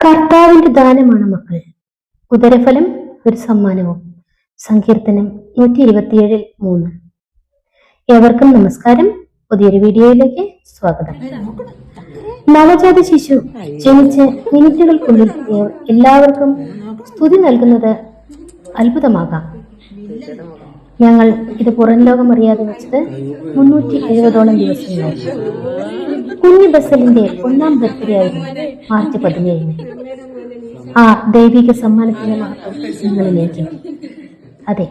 കർത്താവിന്റെ ദാനമാണ് മക്കൾ, ഉദരഫലം ഒരു സമ്മാനവും. സങ്കീർത്തനം 127:3. ഏവർക്കും നമസ്കാരം. പുതിയൊരു വീഡിയോയിലേക്ക് സ്വാഗതം. നവജാത ശിശു ജനിച്ച് മിനിറ്റുകൾക്കുള്ളിൽ എല്ലാവർക്കും സ്തുതി നൽകുന്നത് അത്ഭുതമാകാം. ഞങ്ങൾ ഇത് പുറം ലോകം അറിയാതെ വെച്ചത് 370ഓളം ദിവസങ്ങളായി. കുഞ്ഞു ബസലിന്റെ 1ാം ബർത്ത്ഡേ ആയിരുന്നു മാർച്ച് 17. ആ ദൈവിക സമ്മാനത്തിന്റെ മഹത്വം നിങ്ങളിലേക്ക്. അതെ,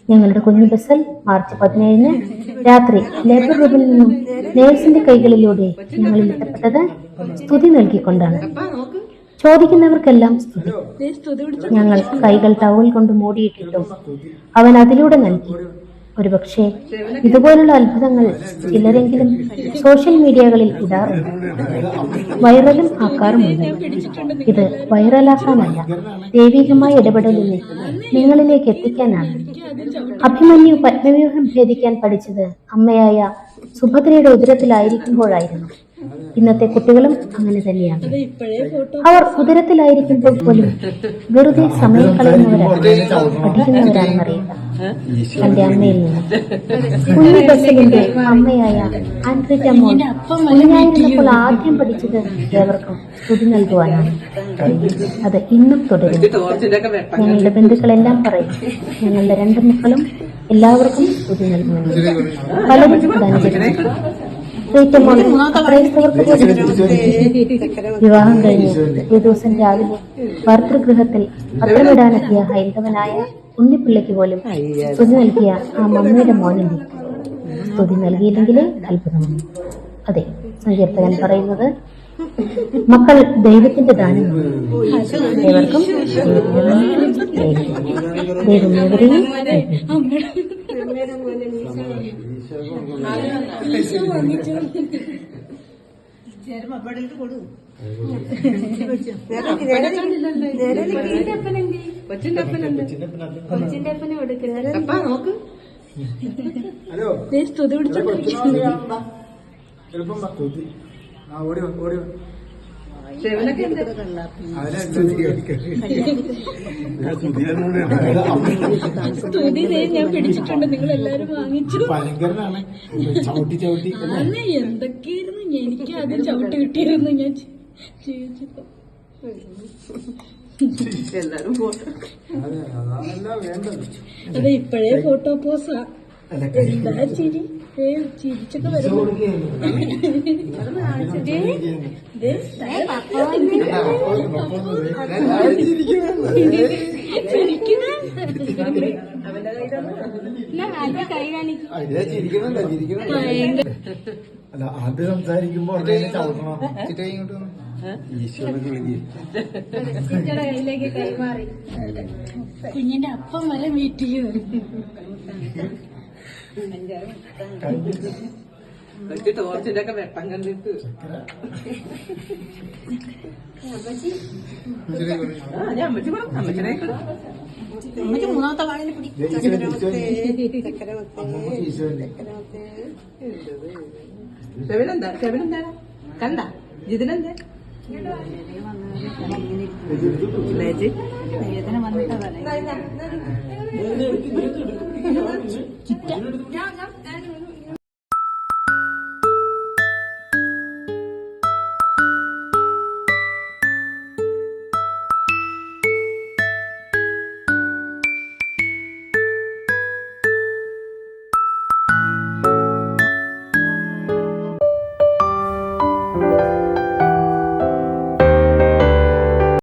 ഞങ്ങളുടെ കുഞ്ഞു ബസൽ മാർച്ച് 17 രാത്രി ലേബർ റൂമിൽ നിന്നും നേഴ്സിന്റെ കൈകളിലൂടെ ഞങ്ങളിൽ എത്തപ്പെട്ടത് സ്തുതി നൽകിക്കൊണ്ടാണ്. ചോദിക്കുന്നവർക്കെല്ലാം സ്തുതി. ഞങ്ങൾ കൈകൾ ടവൽ കൊണ്ട് മൂടിയിട്ടിട്ടും അവൻ അതിലൂടെ നൽകി. ഒരുപക്ഷെ ഇതുപോലുള്ള അത്ഭുതങ്ങൾ ചിലരെങ്കിലും സോഷ്യൽ മീഡിയകളിൽ ഇടാറുണ്ട്, വൈറലും ആക്കാറുമുണ്ട്. ഇത് വൈറലാക്കാനല്ല, ദൈവികമായ ഇടപെടലിനെ നിങ്ങളിലേക്ക് എത്തിക്കാനാണ്. അഭിമന്യു പത്മവ്യൂഹം ഭേദിക്കാൻ പഠിച്ചത് അമ്മയായ സുഭദ്രയുടെ ഉദരത്തിലായിരിക്കുമ്പോഴായിരുന്നു. ഇന്നത്തെ കുട്ടികളും അങ്ങനെ തന്നെയാണ്. അവർ ഉദരത്തിലായിരിക്കുമ്പോൾ പോലും വെറുതെ സമയം കളയുന്നവരാണ്, പഠിക്കുന്നവരാണെന്നറിയില്ല. തന്റെ അമ്മയിൽ നിന്ന് കുഞ്ഞു ബസലിന്റെ അമ്മയായ ആൻഡ്രിറ്റ മോൻ കുഞ്ഞായിരുന്നപ്പോൾ ആദ്യം പഠിച്ചത് ഏവർക്കും സ്തുതി നൽകുവാനാണ്. അത് ഇന്നും തുടരും. ഞങ്ങളുടെ ബന്ധുക്കളെല്ലാം പറയും, ഞങ്ങളുടെ 2 മക്കളും എല്ലാവർക്കും സ്തുതി നൽകുമെന്ന്. പലരും അതനുസരിച്ചു. വിവാഹം കഴിഞ്ഞ് ഒരു ദിവസം രാവിലെ ഭർതൃഗൃഹത്തിൽ പത്രമിടാനെത്തിയ ഹൈന്ദവനായ ഉണ്ണിപ്പിള്ളയ്ക്ക് പോലും സ്തുതി നൽകിയ ആ മമ്മിയുടെ മോനിന്റെ സ്തുതി നൽകിയില്ലെങ്കിലേ അത്ഭുതമാണ്. അതെ, സങ്കീർത്തകൻ പറയുന്നത് മക്കൾ ദൈവത്തിന്റെ ദാനമാണ്. ഏവർക്കും ദൈവം ഏവരെയും ഞാൻ പിടിച്ചിട്ടുണ്ട്. നിങ്ങൾ എല്ലാരും വാങ്ങിച്ചു. എന്തൊക്കെയായിരുന്നു എനിക്ക് ആദ്യം ചവിട്ട് കിട്ടിയിരുന്നു. ഞാൻ ചോദിച്ചപ്പോ എല്ലാരും അതെ, ഇപ്പഴേ ഫോട്ടോ പോസാ. എന്താ ചിരി, ചിരിച്ചൊക്കെ വരുമ്പോ അല്ല, ആദ്യം സംസാരിക്കുമ്പോ കയ്യിലേക്ക് കൈമാറി കുഞ്ഞിന്റെ അപ്പം വരെ വെയിറ്റ് ചെയ്യും. ടോർച്ചിന്റെ ഒക്കെ വെട്ടം കണ്ടിട്ട് അമ്മയ്ക്ക് 3ാമത്തെ വാഴയിൽ പിടി. ചെവിലെന്താ കണ്ട ഇതിനെന്താ വേദന വന്നിട്ടാ